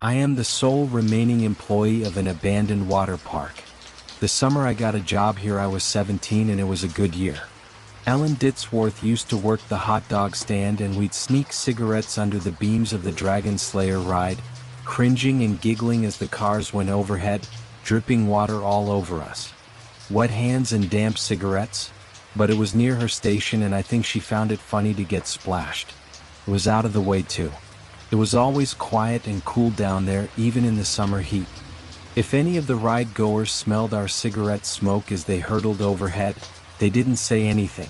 I am the sole remaining employee of an abandoned water park. The summer I got a job here I was 17 and it was a good year. Ellen Ditzworth used to work the hot dog stand and we'd sneak cigarettes under the beams of the Dragon Slayer ride, cringing and giggling as the cars went overhead, dripping water all over us. Wet hands and damp cigarettes, but it was near her station and I think she found it funny to get splashed. It was out of the way too. It was always quiet and cool down there, even in the summer heat. If any of the ride-goers smelled our cigarette smoke as they hurtled overhead, they didn't say anything.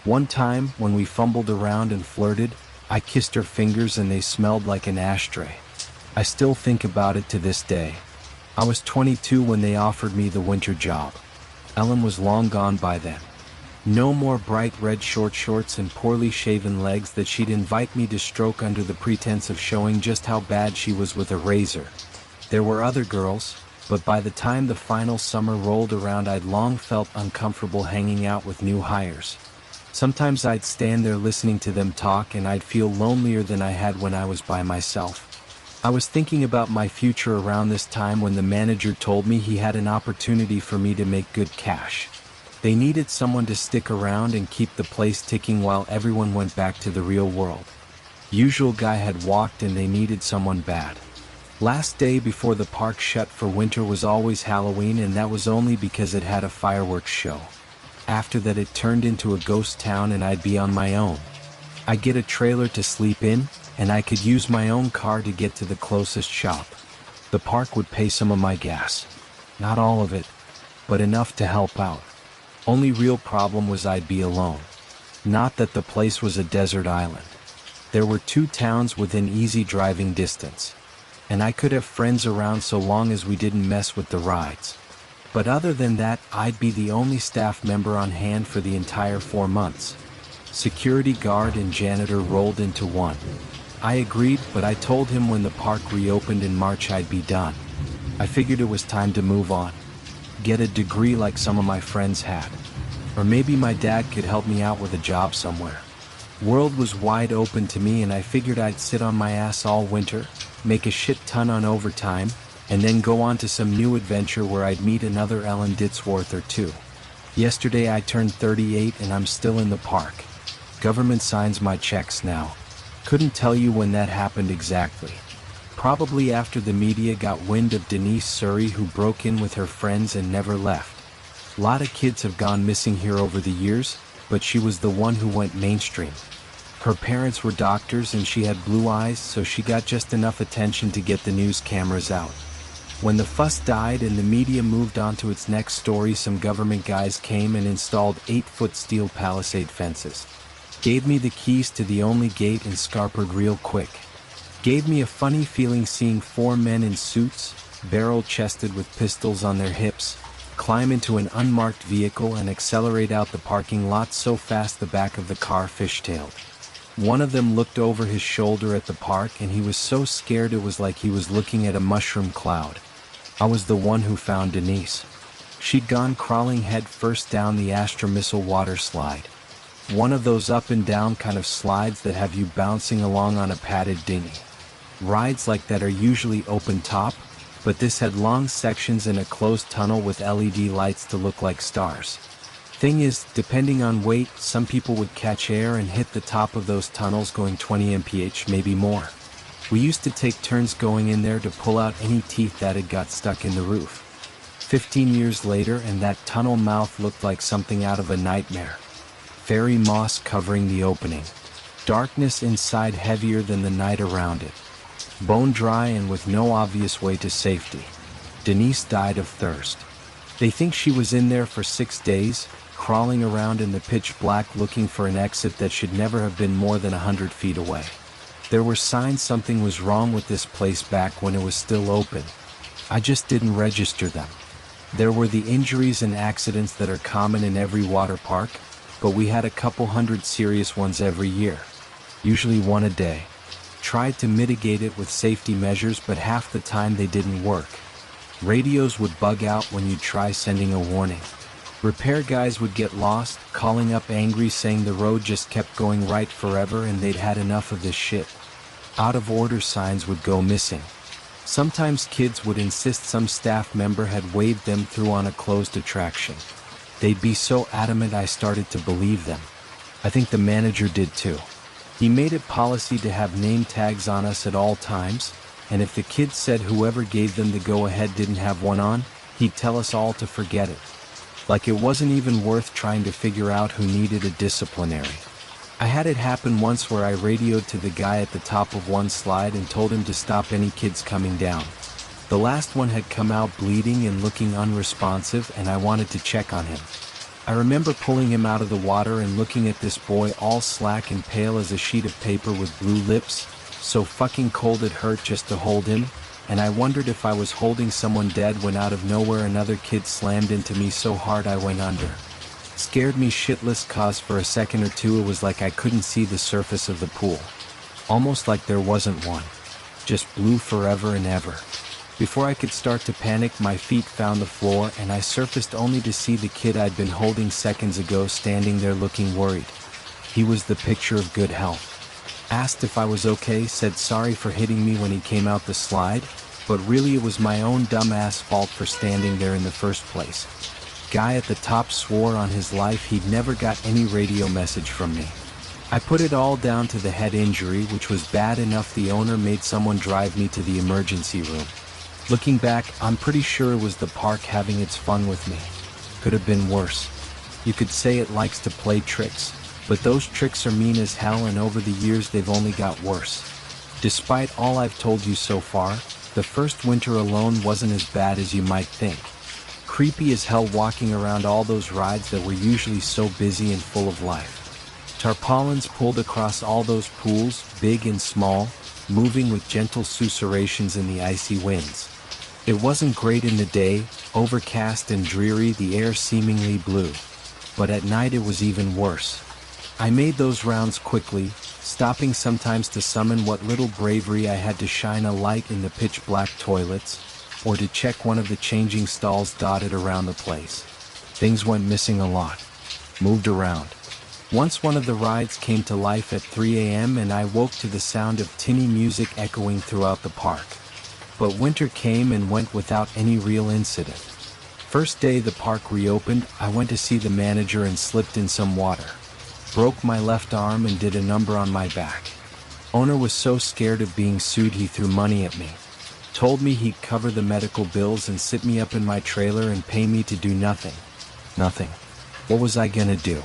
One time, when we fumbled around and flirted, I kissed her fingers and they smelled like an ashtray. I still think about it to this day. I was 22 when they offered me the winter job. Ellen was long gone by then. No more bright red short shorts and poorly shaven legs that she'd invite me to stroke under the pretense of showing just how bad she was with a razor. There were other girls, but by the time the final summer rolled around I'd long felt uncomfortable hanging out with new hires. Sometimes I'd stand there listening to them talk and I'd feel lonelier than I had when I was by myself. I was thinking about my future around this time when the manager told me he had an opportunity for me to make good cash. They needed someone to stick around and keep the place ticking while everyone went back to the real world. Usual guy had walked and they needed someone bad. Last day before the park shut for winter was always Halloween, and that was only because it had a fireworks show. After that it turned into a ghost town and I'd be on my own. I'd get a trailer to sleep in, and I could use my own car to get to the closest shop. The park would pay some of my gas. Not all of it, but enough to help out. Only real problem was I'd be alone. Not that the place was a desert island. There were 2 towns within easy driving distance. And I could have friends around so long as we didn't mess with the rides. But other than that, I'd be the only staff member on hand for the entire 4 months. Security guard and janitor rolled into one. I agreed, but I told him when the park reopened in March I'd be done. I figured it was time to move on. Get a degree like some of my friends had. Or maybe my dad could help me out with a job somewhere. World was wide open to me and I figured I'd sit on my ass all winter, make a shit ton on overtime, and then go on to some new adventure where I'd meet another Ellen Ditzworth or 2. Yesterday I turned 38 and I'm still in the park. Government signs my checks now. Couldn't tell you when that happened exactly. Probably after the media got wind of Denise Surrey, who broke in with her friends and never left. A lot of kids have gone missing here over the years, but she was the one who went mainstream. Her parents were doctors and she had blue eyes, so she got just enough attention to get the news cameras out. When the fuss died and the media moved on to its next story, some government guys came and installed 8-foot steel palisade fences. Gave me the keys to the only gate and scarpered real quick. Gave me a funny feeling seeing 4 men in suits, barrel-chested with pistols on their hips, climb into an unmarked vehicle and accelerate out the parking lot so fast the back of the car fishtailed. One of them looked over his shoulder at the park and he was so scared it was like he was looking at a mushroom cloud. I was the one who found Denise. She'd gone crawling head first down the Astra Missile water slide. One of those up and down kind of slides that have you bouncing along on a padded dinghy. Rides like that are usually open top, but this had long sections in a closed tunnel with LED lights to look like stars. Thing is, depending on weight, some people would catch air and hit the top of those tunnels going 20 mph, maybe more. We used to take turns going in there to pull out any teeth that had got stuck in the roof. 15 years later and that tunnel mouth looked like something out of a nightmare. Fairy moss covering the opening. Darkness inside heavier than the night around it. Bone dry and with no obvious way to safety. Denise died of thirst. They think she was in there for 6 days, crawling around in the pitch black looking for an exit that should never have been more than 100 feet away. There were signs something was wrong with this place back when it was still open. I just didn't register them. There were the injuries and accidents that are common in every water park, but we had a couple hundred serious ones every year. Usually 1 a day. Tried to mitigate it with safety measures, but half the time they didn't work. Radios would bug out when you'd try sending a warning. Repair guys would get lost, calling up angry saying the road just kept going right forever and they'd had enough of this shit. Out of order signs would go missing. Sometimes kids would insist some staff member had waved them through on a closed attraction. They'd be so adamant I started to believe them. I think the manager did too. He made it policy to have name tags on us at all times, and if the kids said whoever gave them the go-ahead didn't have one on, he'd tell us all to forget it. Like it wasn't even worth trying to figure out who needed a disciplinary. I had it happen once where I radioed to the guy at the top of one slide and told him to stop any kids coming down. The last one had come out bleeding and looking unresponsive, and I wanted to check on him. I remember pulling him out of the water and looking at this boy all slack and pale as a sheet of paper with blue lips, so fucking cold it hurt just to hold him, and I wondered if I was holding someone dead when out of nowhere another kid slammed into me so hard I went under. Scared me shitless cause for a second or two it was like I couldn't see the surface of the pool. Almost like there wasn't one. Just blue forever and ever. Before I could start to panic, my feet found the floor and I surfaced only to see the kid I'd been holding seconds ago standing there looking worried. He was the picture of good health. Asked if I was okay, said sorry for hitting me when he came out the slide, but really it was my own dumb ass fault for standing there in the first place. Guy at the top swore on his life he'd never got any radio message from me. I put it all down to the head injury, which was bad enough the owner made someone drive me to the emergency room. Looking back, I'm pretty sure it was the park having its fun with me. Could have been worse. You could say it likes to play tricks, but those tricks are mean as hell and over the years they've only got worse. Despite all I've told you so far, the first winter alone wasn't as bad as you might think. Creepy as hell walking around all those rides that were usually so busy and full of life. Tarpaulins pulled across all those pools, big and small, moving with gentle susurrations in the icy winds. It wasn't great in the day, overcast and dreary, the air seemingly blue. But at night it was even worse. I made those rounds quickly, stopping sometimes to summon what little bravery I had to shine a light in the pitch-black toilets, or to check one of the changing stalls dotted around the place. Things went missing a lot. Moved around. Once one of the rides came to life at 3 a.m. and I woke to the sound of tinny music echoing throughout the park. But winter came and went without any real incident. First day the park reopened, I went to see the manager and slipped in some water. Broke my left arm and did a number on my back. Owner was so scared of being sued he threw money at me. Told me he'd cover the medical bills and sit me up in my trailer and pay me to do nothing. Nothing. What was I gonna do?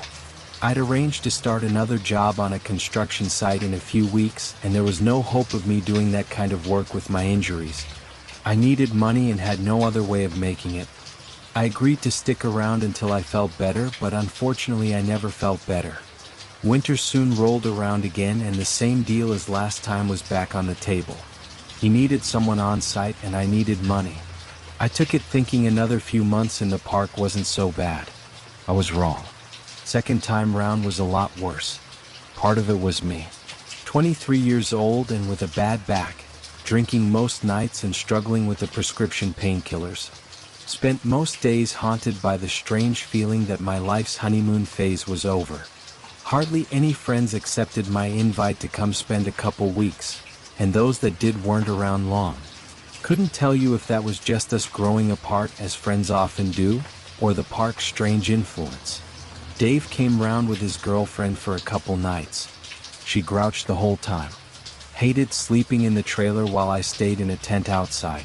I'd arranged to start another job on a construction site in a few weeks, and there was no hope of me doing that kind of work with my injuries. I needed money and had no other way of making it. I agreed to stick around until I felt better, but unfortunately I never felt better. Winter soon rolled around again and the same deal as last time was back on the table. He needed someone on site and I needed money. I took it thinking another few months in the park wasn't so bad. I was wrong. Second time round was a lot worse. Part of it was me. 23 years old and with a bad back, drinking most nights and struggling with the prescription painkillers. Spent most days haunted by the strange feeling that my life's honeymoon phase was over. Hardly any friends accepted my invite to come spend a couple weeks, and those that did weren't around long. Couldn't tell you if that was just us growing apart as friends often do, or the park's strange influence. Dave came round with his girlfriend for a couple nights. She grouched the whole time. Hated sleeping in the trailer while I stayed in a tent outside.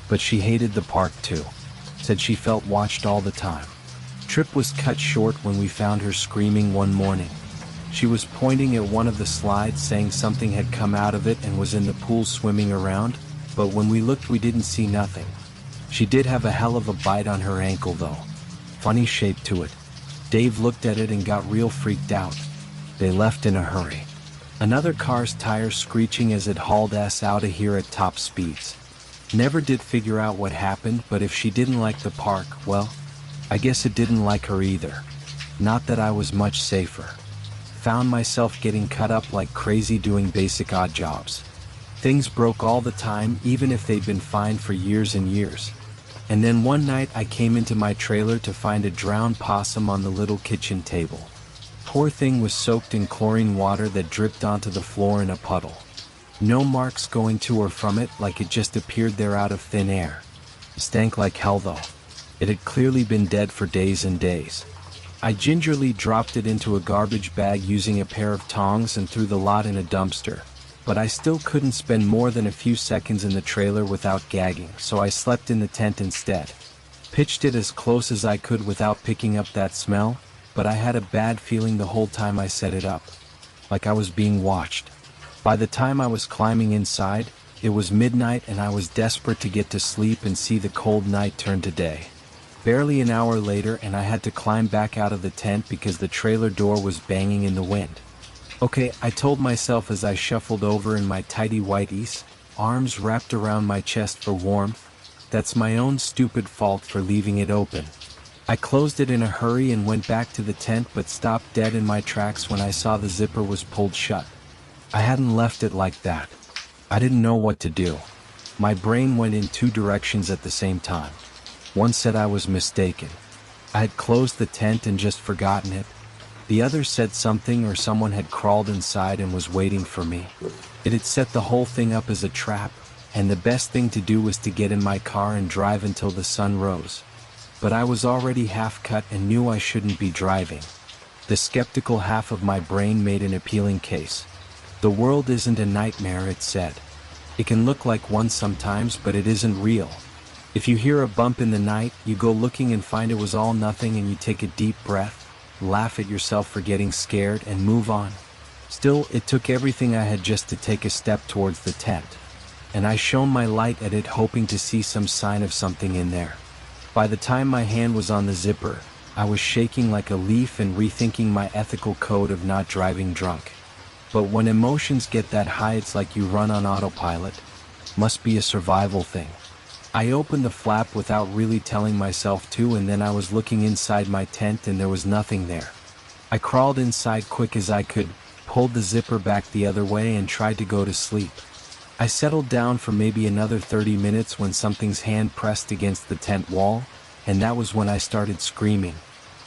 But she hated the park too. Said she felt watched all the time. Trip was cut short when we found her screaming one morning. She was pointing at one of the slides saying something had come out of it and was in the pool swimming around, but when we looked we didn't see nothing. She did have a hell of a bite on her ankle though. Funny shape to it. Dave looked at it and got real freaked out. They left in a hurry. Another car's tires screeching as it hauled ass out of here at top speeds. Never did figure out what happened, but if she didn't like the park, well, I guess it didn't like her either. Not that I was much safer. Found myself getting cut up like crazy doing basic odd jobs. Things broke all the time, even if they'd been fine for years and years. And then one night I came into my trailer to find a drowned possum on the little kitchen table. Poor thing was soaked in chlorine water that dripped onto the floor in a puddle. No marks going to or from it, like it just appeared there out of thin air. Stank like hell though. It had clearly been dead for days and days. I gingerly dropped it into a garbage bag using a pair of tongs and threw the lot in a dumpster. But I still couldn't spend more than a few seconds in the trailer without gagging, so I slept in the tent instead. Pitched it as close as I could without picking up that smell, but I had a bad feeling the whole time I set it up. Like I was being watched. By the time I was climbing inside, it was midnight and I was desperate to get to sleep and see the cold night turn to day. Barely an hour later and I had to climb back out of the tent because the trailer door was banging in the wind. Okay, I told myself as I shuffled over in my tidy whiteies, arms wrapped around my chest for warmth. That's my own stupid fault for leaving it open. I closed it in a hurry and went back to the tent, but stopped dead in my tracks when I saw the zipper was pulled shut. I hadn't left it like that. I didn't know what to do. My brain went in two directions at the same time. One said I was mistaken. I had closed the tent and just forgotten it. The other said something or someone had crawled inside and was waiting for me. It had set the whole thing up as a trap, and the best thing to do was to get in my car and drive until the sun rose. But I was already half cut and knew I shouldn't be driving. The skeptical half of my brain made an appealing case. The world isn't a nightmare, it said. It can look like one sometimes, but it isn't real. If you hear a bump in the night, you go looking and find it was all nothing and you take a deep breath, laugh at yourself for getting scared, and move on. Still, it took everything I had just to take a step towards the tent. And I shone my light at it hoping to see some sign of something in there. By the time my hand was on the zipper, I was shaking like a leaf and rethinking my ethical code of not driving drunk. But when emotions get that high, it's like you run on autopilot. Must be a survival thing. I opened the flap without really telling myself to, and then I was looking inside my tent and there was nothing there. I crawled inside quick as I could, pulled the zipper back the other way and tried to go to sleep. I settled down for maybe another 30 minutes when something's hand pressed against the tent wall, and that was when I started screaming.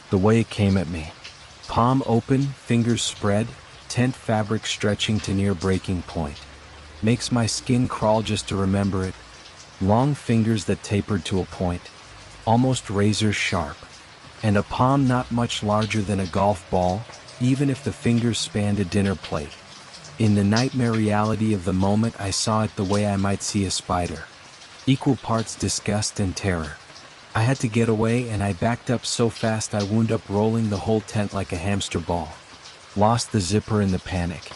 The way it came at me. Palm open, fingers spread, tent fabric stretching to near breaking point. Makes my skin crawl just to remember it. Long fingers that tapered to a point, almost razor sharp. And a palm not much larger than a golf ball, even if the fingers spanned a dinner plate. In the nightmare reality of the moment, I saw it the way I might see a spider. Equal parts disgust and terror. I had to get away and I backed up so fast I wound up rolling the whole tent like a hamster ball. Lost the zipper in the panic.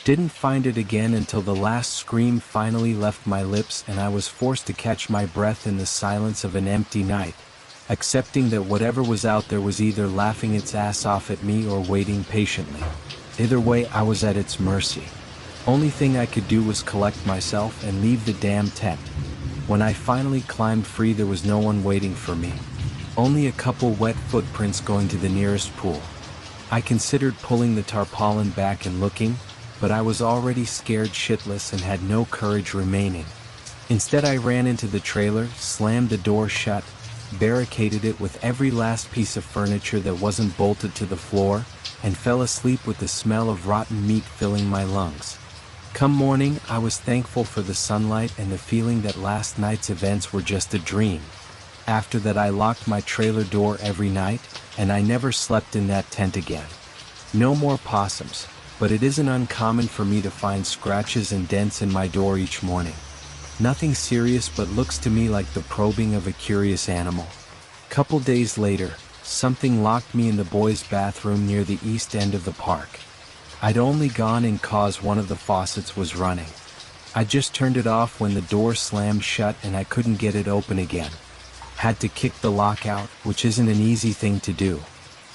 Didn't find it again until the last scream finally left my lips and I was forced to catch my breath in the silence of an empty night, accepting that whatever was out there was either laughing its ass off at me or waiting patiently. Either way, I was at its mercy. Only thing I could do was collect myself and leave the damn tent. When I finally climbed free, there was no one waiting for me. Only a couple wet footprints going to the nearest pool. I considered pulling the tarpaulin back and looking, but I was already scared shitless and had no courage remaining. Instead, I ran into the trailer, slammed the door shut, barricaded it with every last piece of furniture that wasn't bolted to the floor, and fell asleep with the smell of rotten meat filling my lungs. Come morning, I was thankful for the sunlight and the feeling that last night's events were just a dream. After that, I locked my trailer door every night, and I never slept in that tent again. No more possums, but it isn't uncommon for me to find scratches and dents in my door each morning. Nothing serious, but looks to me like the probing of a curious animal. Couple days later, something locked me in the boys' bathroom near the east end of the park. I'd only gone in cause one of the faucets was running. I just turned it off when the door slammed shut and I couldn't get it open again. Had to kick the lock out, which isn't an easy thing to do.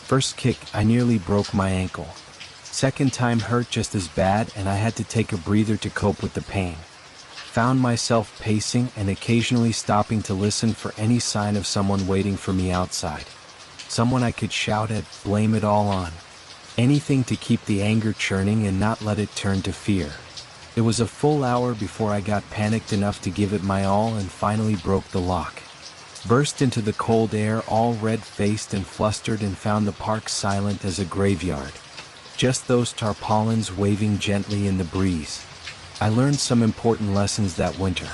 First kick, I nearly broke my ankle. Second time hurt just as bad and I had to take a breather to cope with the pain. Found myself pacing and occasionally stopping to listen for any sign of someone waiting for me outside. Someone I could shout at, blame it all on. Anything to keep the anger churning and not let it turn to fear. It was a full hour before I got panicked enough to give it my all and finally broke the lock. Burst into the cold air all red-faced and flustered and found the park silent as a graveyard. Just those tarpaulins waving gently in the breeze. I learned some important lessons that winter.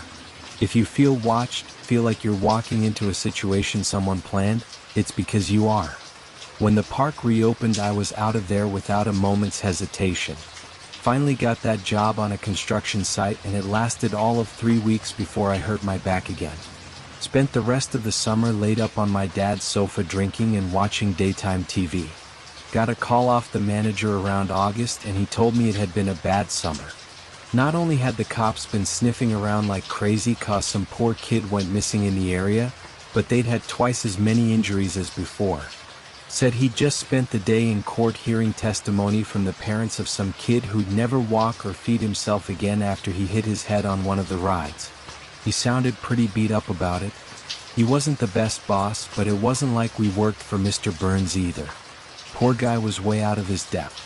If you feel watched, feel like you're walking into a situation someone planned, it's because you are. When the park reopened, I was out of there without a moment's hesitation. Finally got that job on a construction site, and it lasted all of 3 weeks before I hurt my back again. Spent the rest of the summer laid up on my dad's sofa drinking and watching daytime TV. Got a call off the manager around August, and he told me it had been a bad summer. Not only had the cops been sniffing around like crazy 'cause some poor kid went missing in the area, but they'd had twice as many injuries as before. Said he'd just spent the day in court hearing testimony from the parents of some kid who'd never walk or feed himself again after he hit his head on one of the rides. He sounded pretty beat up about it. He wasn't the best boss, but it wasn't like we worked for Mr. Burns either. Poor guy was way out of his depth.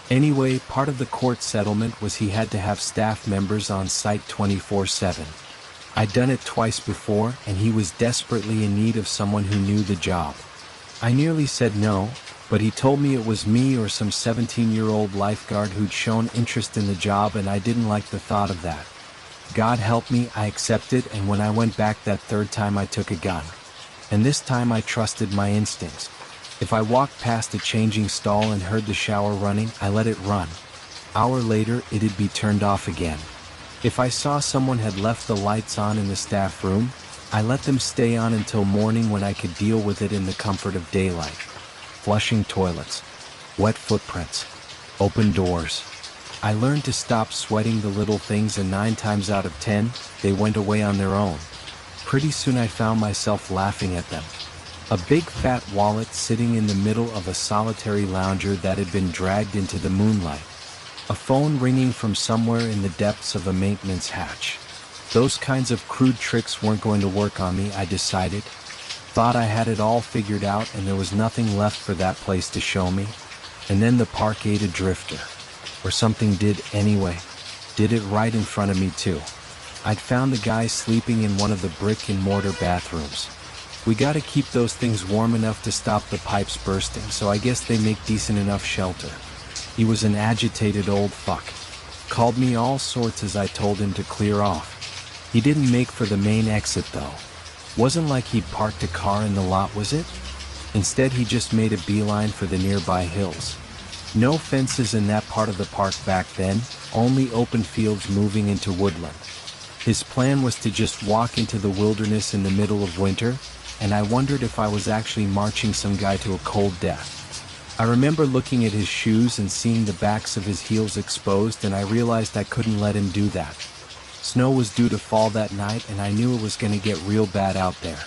Anyway, part of the court settlement was he had to have staff members on site 24/7. I'd done it twice before, and he was desperately in need of someone who knew the job. I nearly said no, but he told me it was me or some 17-year-old lifeguard who'd shown interest in the job, and I didn't like the thought of that. God help me, I accepted, and when I went back that third time I took a gun. And this time I trusted my instincts. If I walked past a changing stall and heard the shower running, I let it run. Hour later, it'd be turned off again. If I saw someone had left the lights on in the staff room, I let them stay on until morning when I could deal with it in the comfort of daylight. Flushing toilets, wet footprints, open doors. I learned to stop sweating the little things, and 9 times out of 10, they went away on their own. Pretty soon I found myself laughing at them. A big fat wallet sitting in the middle of a solitary lounger that had been dragged into the moonlight. A phone ringing from somewhere in the depths of a maintenance hatch. Those kinds of crude tricks weren't going to work on me, I decided. Thought I had it all figured out, and there was nothing left for that place to show me. And then the park ate a drifter. Or something did anyway. Did it right in front of me too. I'd found the guy sleeping in one of the brick and mortar bathrooms. We gotta keep those things warm enough to stop the pipes bursting, so I guess they make decent enough shelter. He was an agitated old fuck. Called me all sorts as I told him to clear off. He didn't make for the main exit though. Wasn't like he'd parked a car in the lot, was it? Instead he just made a beeline for the nearby hills. No fences in that part of the park back then, only open fields moving into woodland. His plan was to just walk into the wilderness in the middle of winter, and I wondered if I was actually marching some guy to a cold death. I remember looking at his shoes and seeing the backs of his heels exposed, and I realized I couldn't let him do that. Snow was due to fall that night, and I knew it was going to get real bad out there.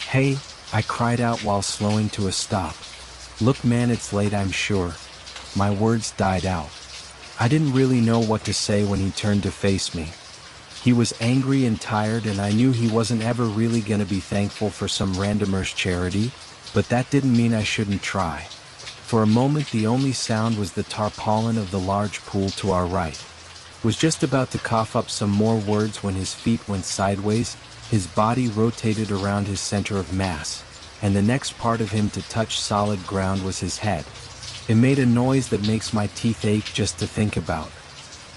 "Hey," I cried out while slowing to a stop. "Look man, it's late, I'm sure." My words died out. I didn't really know what to say when he turned to face me. He was angry and tired, and I knew he wasn't ever really gonna be thankful for some randomer's charity, but that didn't mean I shouldn't try. For a moment the only sound was the tarpaulin of the large pool to our right. Was just about to cough up some more words when his feet went sideways, his body rotated around his center of mass, and the next part of him to touch solid ground was his head. It made a noise that makes my teeth ache just to think about.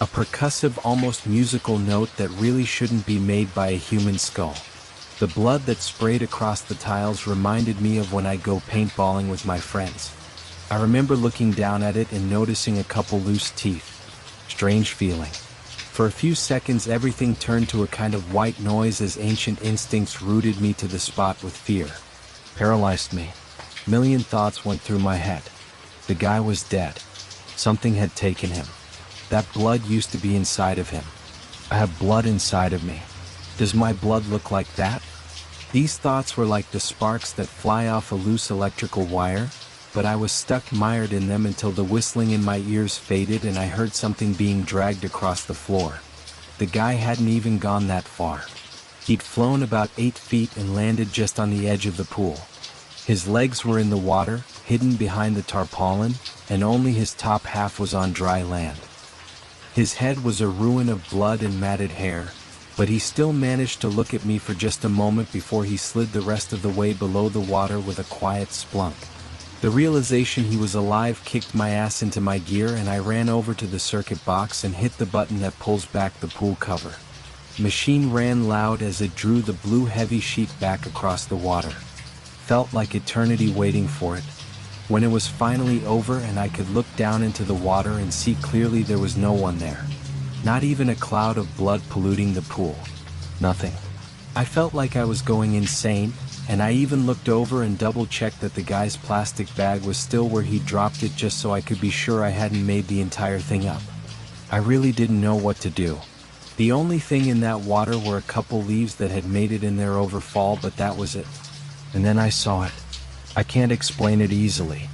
A percussive, almost musical note that really shouldn't be made by a human skull. The blood that sprayed across the tiles reminded me of when I go paintballing with my friends. I remember looking down at it and noticing a couple loose teeth. Strange feeling. For a few seconds everything turned to a kind of white noise as ancient instincts rooted me to the spot with fear. Paralyzed me. Million thoughts went through my head. The guy was dead. Something had taken him. That blood used to be inside of him. I have blood inside of me. Does my blood look like that? These thoughts were like the sparks that fly off a loose electrical wire, but I was stuck mired in them until the whistling in my ears faded and I heard something being dragged across the floor. The guy hadn't even gone that far. He'd flown about 8 feet and landed just on the edge of the pool. His legs were in the water, hidden behind the tarpaulin, and only his top half was on dry land. His head was a ruin of blood and matted hair, but he still managed to look at me for just a moment before he slid the rest of the way below the water with a quiet splunk. The realization he was alive kicked my ass into my gear, and I ran over to the circuit box and hit the button that pulls back the pool cover. Machine ran loud as it drew the blue heavy sheet back across the water. Felt like eternity waiting for it. When it was finally over and I could look down into the water and see clearly, there was no one there. Not even a cloud of blood polluting the pool. Nothing. I felt like I was going insane, and I even looked over and double-checked that the guy's plastic bag was still where he dropped it, just so I could be sure I hadn't made the entire thing up. I really didn't know what to do. The only thing in that water were a couple leaves that had made it in there over fall, but that was it. And then I saw it. I can't explain it easily.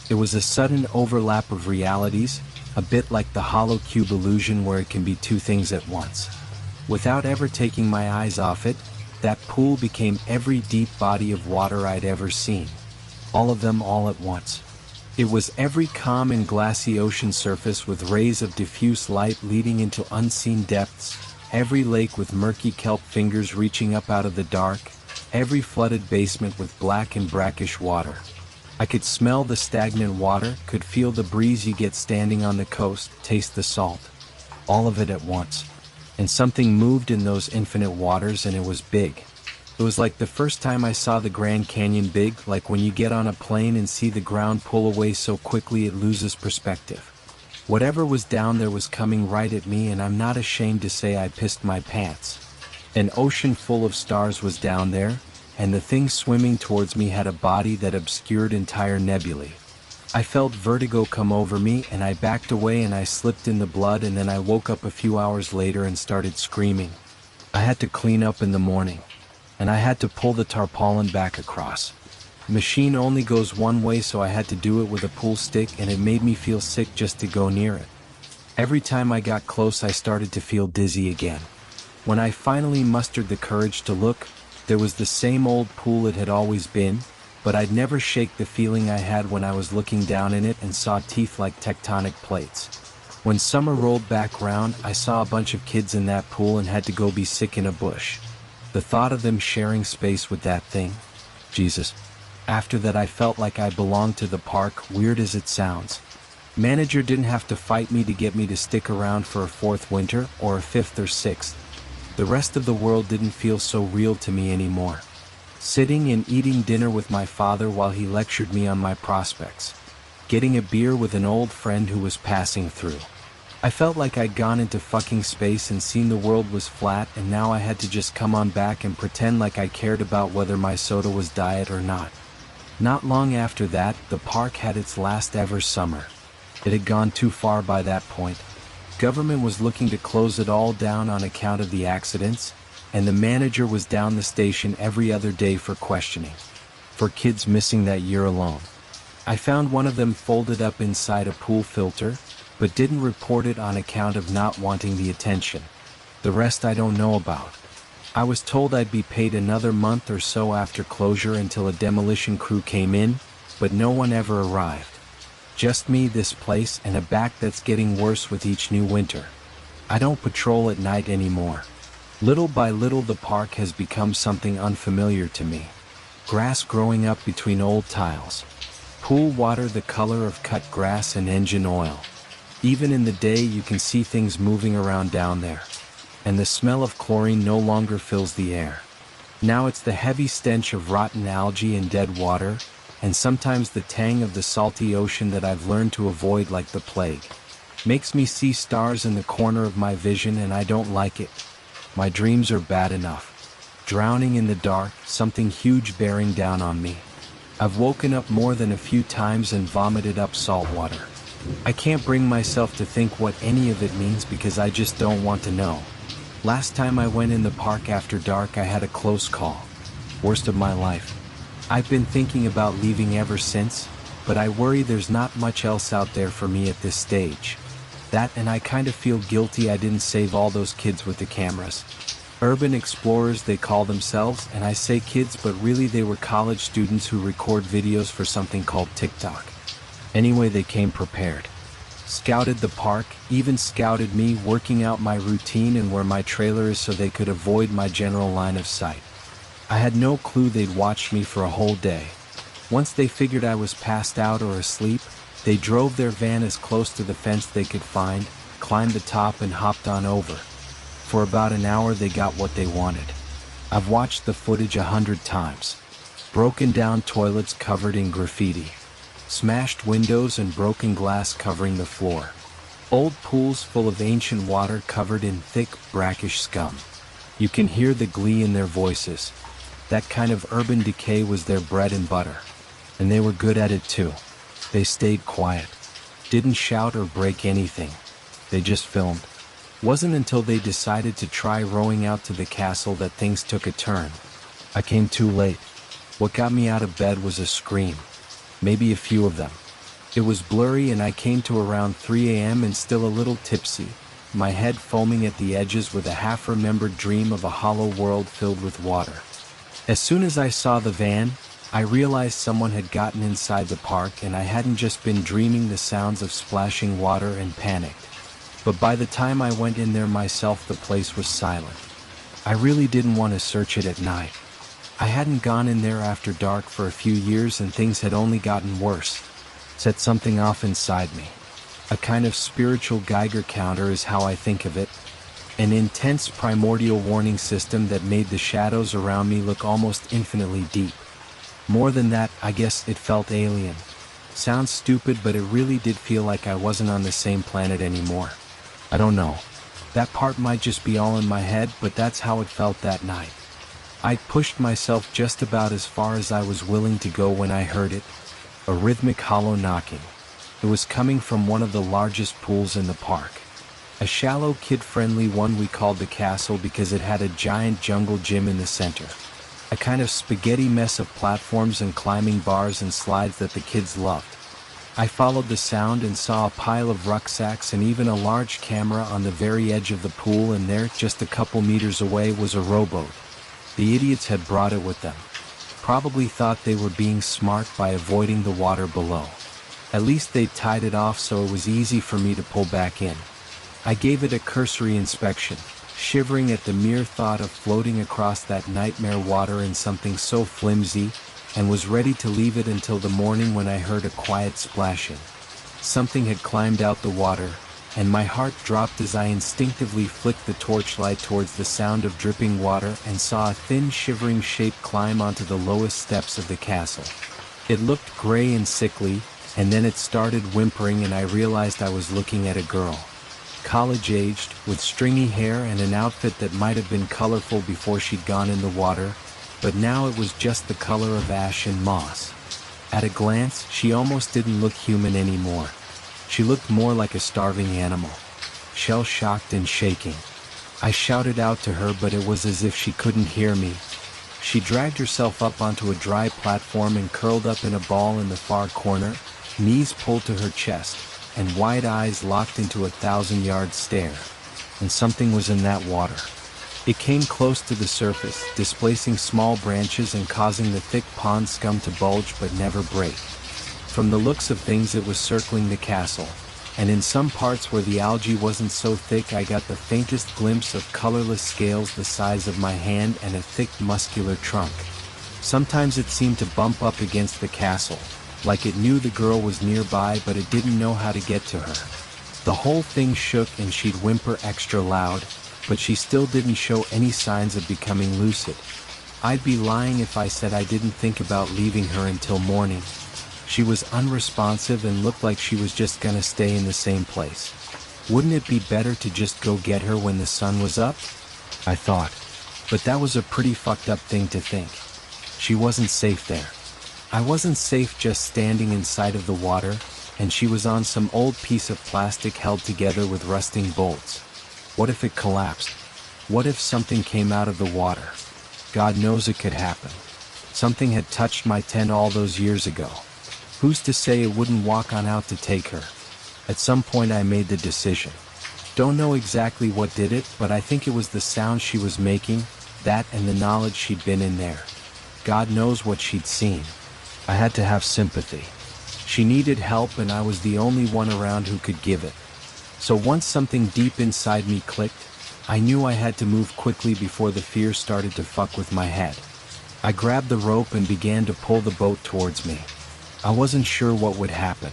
It was a sudden overlap of realities, a bit like the hollow cube illusion where it can be two things at once. Without ever taking my eyes off it, that pool became every deep body of water I'd ever seen. All of them all at once. It was every calm and glassy ocean surface with rays of diffuse light leading into unseen depths, every lake with murky kelp fingers reaching up out of the dark, every flooded basement with black and brackish water. I could smell the stagnant water, could feel the breeze you get standing on the coast, taste the salt. All of it at once. And something moved in those infinite waters, and it was big. It was like the first time I saw the Grand Canyon big, like when you get on a plane and see the ground pull away so quickly it loses perspective. Whatever was down there was coming right at me, and I'm not ashamed to say I pissed my pants. An ocean full of stars was down there, and the thing swimming towards me had a body that obscured entire nebulae. I felt vertigo come over me, and I backed away and I slipped in the blood, and then I woke up a few hours later and started screaming. I had to clean up in the morning, and I had to pull the tarpaulin back across. The machine only goes one way, so I had to do it with a pool stick, and it made me feel sick just to go near it. Every time I got close, I started to feel dizzy again. When I finally mustered the courage to look, there was the same old pool it had always been, but I'd never shake the feeling I had when I was looking down in it and saw teeth like tectonic plates. When summer rolled back round, I saw a bunch of kids in that pool and had to go be sick in a bush. The thought of them sharing space with that thing, Jesus. After that I felt like I belonged to the park, weird as it sounds. Manager didn't have to fight me to get me to stick around for a fourth winter, or a fifth or sixth. The rest of the world didn't feel so real to me anymore. Sitting and eating dinner with my father while he lectured me on my prospects. Getting a beer with an old friend who was passing through. I felt like I'd gone into fucking space and seen the world was flat, and now I had to just come on back and pretend like I cared about whether my soda was diet or not. Not long after that, the park had its last ever summer. It had gone too far by that point. Government was looking to close it all down on account of the accidents, and the manager was down the station every other day for questioning. For kids missing that year alone. I found one of them folded up inside a pool filter, but didn't report it on account of not wanting the attention. The rest I don't know about. I was told I'd be paid another month or so after closure until a demolition crew came in, but no one ever arrived. Just me, this place, and a back that's getting worse with each new winter. I don't patrol at night anymore. Little by little the park has become something unfamiliar to me. Grass growing up between old tiles. Pool water the color of cut grass and engine oil. Even in the day you can see things moving around down there. And the smell of chlorine no longer fills the air. Now it's the heavy stench of rotten algae and dead water, and sometimes the tang of the salty ocean that I've learned to avoid like the plague. Makes me see stars in the corner of my vision, and I don't like it. My dreams are bad enough. Drowning in the dark, something huge bearing down on me. I've woken up more than a few times and vomited up salt water. I can't bring myself to think what any of it means because I just don't want to know. Last time I went in the park after dark I had a close call. Worst of my life. I've been thinking about leaving ever since, but I worry there's not much else out there for me at this stage. That, and I kind of feel guilty I didn't save all those kids with the cameras. Urban explorers they call themselves, and I say kids but really they were college students who record videos for something called TikTok. Anyway, they came prepared. Scouted the park, even scouted me, working out my routine and where my trailer is so they could avoid my general line of sight. I had no clue they'd watched me for a whole day. Once they figured I was passed out or asleep, they drove their van as close to the fence they could find, climbed the top and hopped on over. For about an hour they got what they wanted. I've watched the footage 100 times. Broken down toilets covered in graffiti. Smashed windows and broken glass covering the floor. Old pools full of ancient water covered in thick, brackish scum. You can hear the glee in their voices. That kind of urban decay was their bread and butter. And they were good at it too. They stayed quiet. Didn't shout or break anything. They just filmed. Wasn't until they decided to try rowing out to the castle that things took a turn. I came too late. What got me out of bed was a scream. Maybe a few of them. It was blurry and I came to around 3 a.m. and still a little tipsy, my head foaming at the edges with a half-remembered dream of a hollow world filled with water. As soon as I saw the van, I realized someone had gotten inside the park and I hadn't just been dreaming the sounds of splashing water and panicked. But by the time I went in there myself, the place was silent. I really didn't want to search it at night. I hadn't gone in there after dark for a few years and things had only gotten worse. Set something off inside me. A kind of spiritual Geiger counter is how I think of it. An intense primordial warning system that made the shadows around me look almost infinitely deep. More than that, I guess it felt alien. Sounds stupid, but it really did feel like I wasn't on the same planet anymore. I don't know. That part might just be all in my head, but that's how it felt that night. I pushed myself just about as far as I was willing to go when I heard it. A rhythmic hollow knocking. It was coming from one of the largest pools in the park. A shallow, kid-friendly one we called the castle because it had a giant jungle gym in the center. A kind of spaghetti mess of platforms and climbing bars and slides that the kids loved. I followed the sound and saw a pile of rucksacks and even a large camera on the very edge of the pool, and there, just a couple meters away, was a rowboat. The idiots had brought it with them. Probably thought they were being smart by avoiding the water below. At least they tied it off so it was easy for me to pull back in. I gave it a cursory inspection, shivering at the mere thought of floating across that nightmare water in something so flimsy, and was ready to leave it until the morning when I heard a quiet splashing. Something had climbed out the water, and my heart dropped as I instinctively flicked the torchlight towards the sound of dripping water and saw a thin shivering shape climb onto the lowest steps of the castle. It looked gray and sickly, and then it started whimpering and I realized I was looking at a girl. College-aged, with stringy hair and an outfit that might have been colorful before she'd gone in the water, but now it was just the color of ash and moss. At a glance, she almost didn't look human anymore. She looked more like a starving animal, shell-shocked and shaking. I shouted out to her, but it was as if she couldn't hear me. She dragged herself up onto a dry platform and curled up in a ball in the far corner, knees pulled to her chest, and wide eyes locked into a 1,000-yard stare. And something was in that water. It came close to the surface, displacing small branches and causing the thick pond scum to bulge but never break. From the looks of things, it was circling the castle, and in some parts where the algae wasn't so thick I got the faintest glimpse of colorless scales the size of my hand and a thick muscular trunk. Sometimes it seemed to bump up against the castle, like it knew the girl was nearby but it didn't know how to get to her. The whole thing shook and she'd whimper extra loud, but she still didn't show any signs of becoming lucid. I'd be lying if I said I didn't think about leaving her until morning. She was unresponsive and looked like she was just gonna stay in the same place. Wouldn't it be better to just go get her when the sun was up? I thought. But that was a pretty fucked up thing to think. She wasn't safe there. I wasn't safe just standing inside of the water, and she was on some old piece of plastic held together with rusting bolts. What if it collapsed? What if something came out of the water? God knows it could happen. Something had touched my tent all those years ago. Who's to say it wouldn't walk on out to take her? At some point I made the decision. Don't know exactly what did it, but I think it was the sound she was making, that and the knowledge she'd been in there. God knows what she'd seen. I had to have sympathy. She needed help and I was the only one around who could give it. So once something deep inside me clicked, I knew I had to move quickly before the fear started to fuck with my head. I grabbed the rope and began to pull the boat towards me. I wasn't sure what would happen.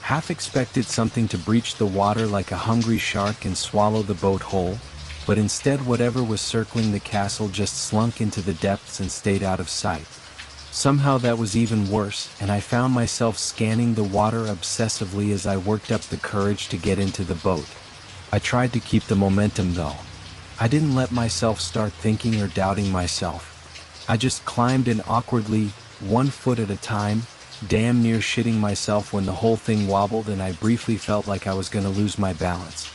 Half expected something to breach the water like a hungry shark and swallow the boat whole, but instead whatever was circling the castle just slunk into the depths and stayed out of sight. Somehow that was even worse, and I found myself scanning the water obsessively as I worked up the courage to get into the boat. I tried to keep the momentum though. I didn't let myself start thinking or doubting myself. I just climbed in awkwardly, 1 foot at a time, damn near shitting myself when the whole thing wobbled and I briefly felt like I was gonna lose my balance.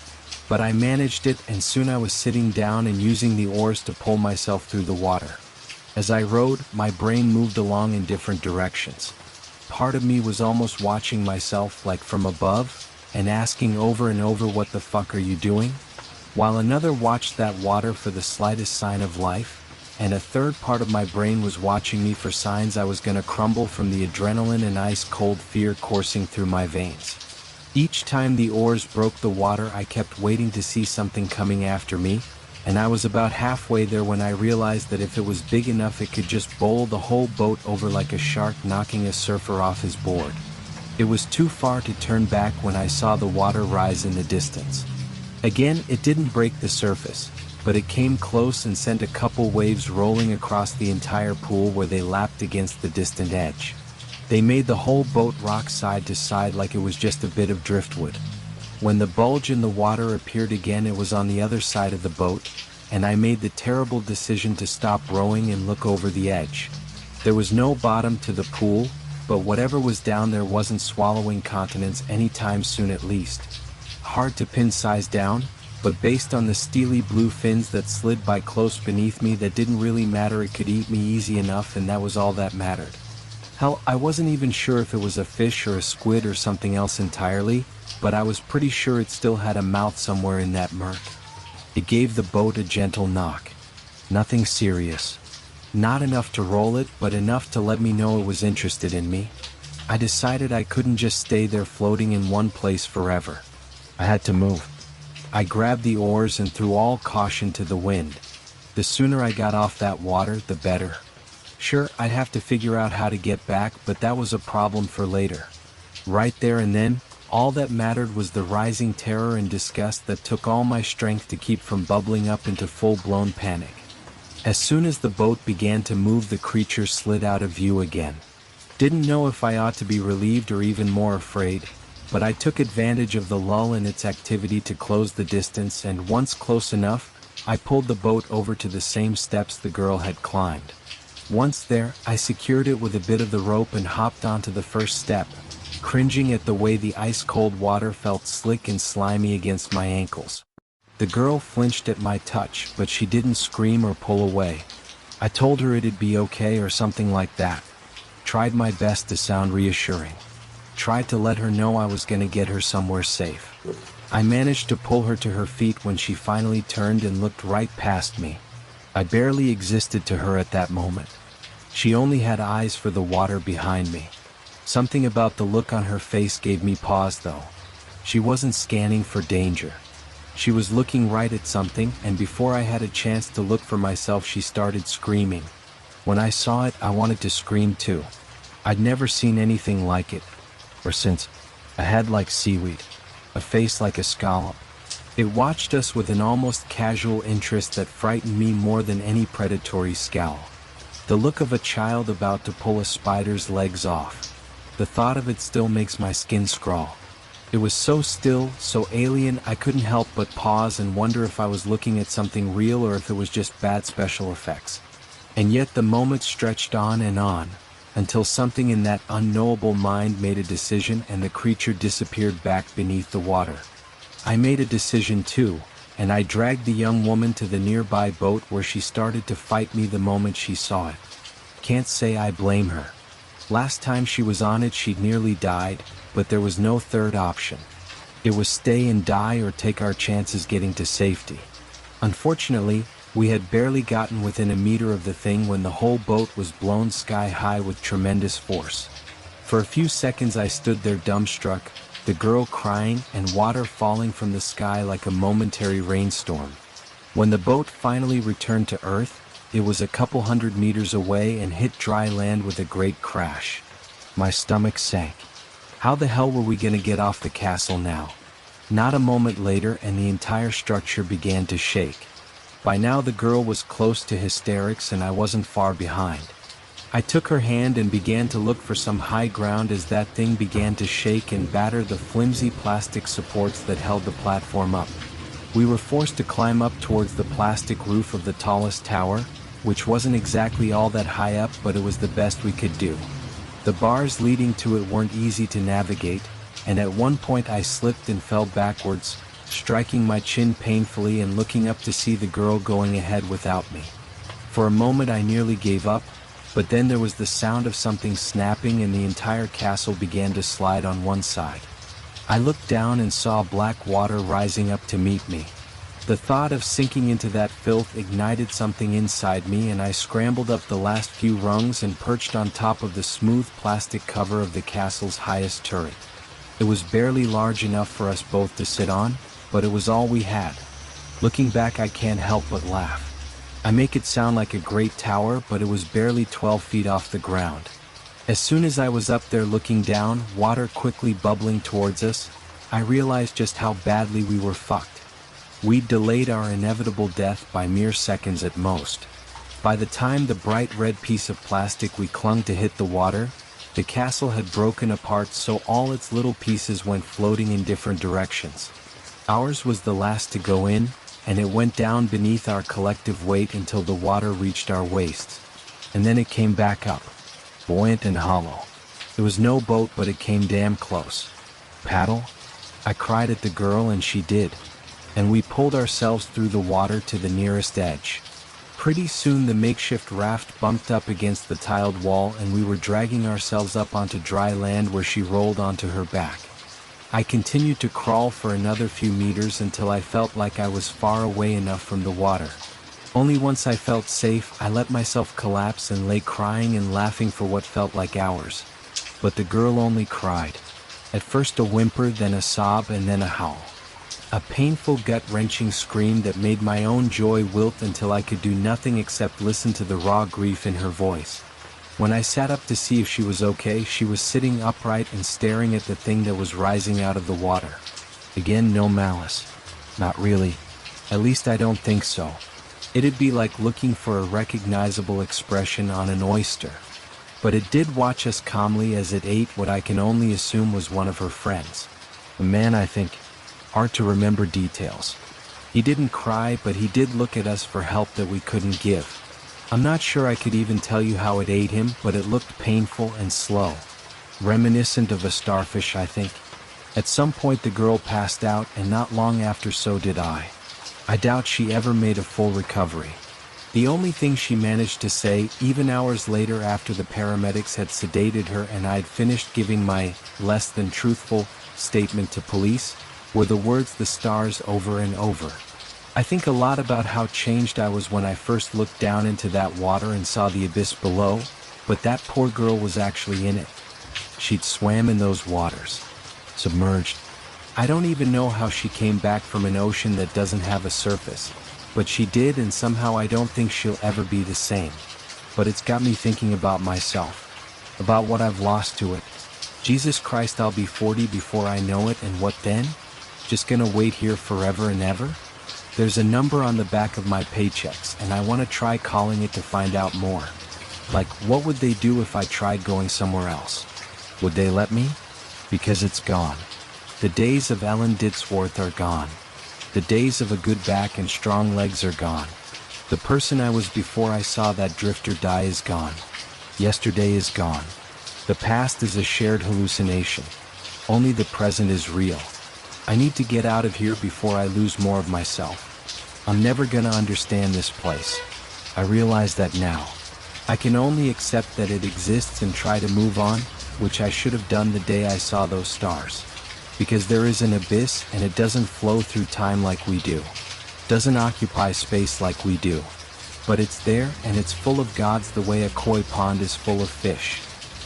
But I managed it, and soon I was sitting down and using the oars to pull myself through the water. As I rowed, my brain moved along in different directions. Part of me was almost watching myself like from above, and asking over and over, what the fuck are you doing? While another watched that water for the slightest sign of life, and a third part of my brain was watching me for signs I was gonna crumble from the adrenaline and ice-cold fear coursing through my veins. Each time the oars broke the water, I kept waiting to see something coming after me, and I was about halfway there when I realized that if it was big enough it could just bowl the whole boat over like a shark knocking a surfer off his board. It was too far to turn back when I saw the water rise in the distance. Again, it didn't break the surface, but it came close and sent a couple waves rolling across the entire pool where they lapped against the distant edge. They made the whole boat rock side to side like it was just a bit of driftwood. When the bulge in the water appeared again, it was on the other side of the boat, and I made the terrible decision to stop rowing and look over the edge. There was no bottom to the pool, but whatever was down there wasn't swallowing continents anytime soon at least. Hard to pin size down, but based on the steely blue fins that slid by close beneath me, that didn't really matter. It could eat me easy enough, and that was all that mattered. Hell, I wasn't even sure if it was a fish or a squid or something else entirely, but I was pretty sure it still had a mouth somewhere in that murk. It gave the boat a gentle knock. Nothing serious. Not enough to roll it, but enough to let me know it was interested in me. I decided I couldn't just stay there floating in one place forever. I had to move. I grabbed the oars and threw all caution to the wind. The sooner I got off that water, the better. Sure, I'd have to figure out how to get back, but that was a problem for later. Right there and then, all that mattered was the rising terror and disgust that took all my strength to keep from bubbling up into full-blown panic. As soon as the boat began to move, the creature slid out of view again. Didn't know if I ought to be relieved or even more afraid, but I took advantage of the lull in its activity to close the distance, and once close enough, I pulled the boat over to the same steps the girl had climbed. Once there, I secured it with a bit of the rope and hopped onto the first step, cringing at the way the ice-cold water felt slick and slimy against my ankles. The girl flinched at my touch, but she didn't scream or pull away. I told her it'd be okay or something like that. Tried my best to sound reassuring. Tried to let her know I was gonna get her somewhere safe. I managed to pull her to her feet when she finally turned and looked right past me. I barely existed to her at that moment. She only had eyes for the water behind me. Something about the look on her face gave me pause though. She wasn't scanning for danger. She was looking right at something, and before I had a chance to look for myself, she started screaming. When I saw it, I wanted to scream too. I'd never seen anything like it. Or since. A head like seaweed. A face like a scallop. It watched us with an almost casual interest that frightened me more than any predatory scowl. The look of a child about to pull a spider's legs off. The thought of it still makes my skin crawl. It was so still, so alien, I couldn't help but pause and wonder if I was looking at something real or if it was just bad special effects. And yet the moment stretched on, until something in that unknowable mind made a decision and the creature disappeared back beneath the water. I made a decision too, and I dragged the young woman to the nearby boat where she started to fight me the moment she saw it. Can't say I blame her. Last time she was on it she'd nearly died, but there was no third option. It was stay and die or take our chances getting to safety. Unfortunately, we had barely gotten within a meter of the thing when the whole boat was blown sky high with tremendous force. For a few seconds I stood there dumbstruck, the girl crying and water falling from the sky like a momentary rainstorm. When the boat finally returned to Earth, It was a couple 100 meters away and hit dry land with a great crash. My stomach sank. How the hell were we gonna get off the castle now? Not a moment later and the entire structure began to shake. By now the girl was close to hysterics and I wasn't far behind. I took her hand and began to look for some high ground as that thing began to shake and batter the flimsy plastic supports that held the platform up. We were forced to climb up towards the plastic roof of the tallest tower, which wasn't exactly all that high up, but it was the best we could do. The bars leading to it weren't easy to navigate, and at one point I slipped and fell backwards, striking my chin painfully and looking up to see the girl going ahead without me. For a moment I nearly gave up, but then there was the sound of something snapping and the entire castle began to slide on one side. I looked down and saw black water rising up to meet me. The thought of sinking into that filth ignited something inside me and I scrambled up the last few rungs and perched on top of the smooth plastic cover of the castle's highest turret. It was barely large enough for us both to sit on, but it was all we had. Looking back I can't help but laugh. I make it sound like a great tower, but it was barely 12 feet off the ground. As soon as I was up there looking down, water quickly bubbling towards us, I realized just how badly we were fucked. We'd delayed our inevitable death by mere seconds at most. By the time the bright red piece of plastic we clung to hit the water, the castle had broken apart so all its little pieces went floating in different directions. Ours was the last to go in, and it went down beneath our collective weight until the water reached our waists. And then it came back up, buoyant and hollow. There was no boat, but it came damn close. Paddle? I cried at the girl and she did. And we pulled ourselves through the water to the nearest edge. Pretty soon the makeshift raft bumped up against the tiled wall and we were dragging ourselves up onto dry land where she rolled onto her back. I continued to crawl for another few meters until I felt like I was far away enough from the water. Only once I felt safe, I let myself collapse and lay crying and laughing for what felt like hours. But the girl only cried. At first a whimper, then a sob, and then a howl. A painful, gut-wrenching scream that made my own joy wilt until I could do nothing except listen to the raw grief in her voice. When I sat up to see if she was okay, she was sitting upright and staring at the thing that was rising out of the water. Again, no malice. Not really. At least I don't think so. It'd be like looking for a recognizable expression on an oyster. But it did watch us calmly as it ate what I can only assume was one of her friends. A man, I think. Hard to remember details. He didn't cry, but he did look at us for help that we couldn't give. I'm not sure I could even tell you how it ate him, but it looked painful and slow. Reminiscent of a starfish, I think. At some point the girl passed out, and not long after so did I. I doubt she ever made a full recovery. The only thing she managed to say, even hours later after the paramedics had sedated her and I'd finished giving my less than truthful statement to police, were the words "the stars" over and over. I think a lot about how changed I was when I first looked down into that water and saw the abyss below, but that poor girl was actually in it. She'd swam in those waters. Submerged. I don't even know how she came back from an ocean that doesn't have a surface, but she did, and somehow I don't think she'll ever be the same. But it's got me thinking about myself, about what I've lost to it. Jesus Christ, I'll be 40 before I know it, and what then? Just gonna wait here forever and ever? There's a number on the back of my paychecks, and I want to try calling it to find out more. Like, what would they do if I tried going somewhere else? Would they let me? Because it's gone. The days of Ellen Ditzworth are gone. The days of a good back and strong legs are gone. The person I was before I saw that drifter die is gone. Yesterday is gone. The past is a shared hallucination. Only the present is real. I need to get out of here before I lose more of myself. I'm never gonna understand this place. I realize that now. I can only accept that it exists and try to move on, which I should have done the day I saw those stars. Because there is an abyss and it doesn't flow through time like we do. Doesn't occupy space like we do. But it's there and it's full of gods the way a koi pond is full of fish.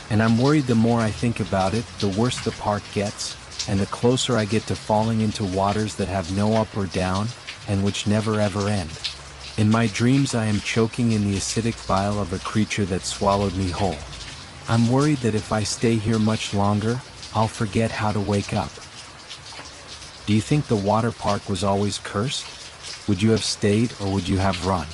And I'm worried the more I think about it, the worse the park gets, and the closer I get to falling into waters that have no up or down, and which never ever end. In my dreams I am choking in the acidic bile of a creature that swallowed me whole. I'm worried that if I stay here much longer, I'll forget how to wake up. Do you think the water park was always cursed? Would you have stayed or would you have run?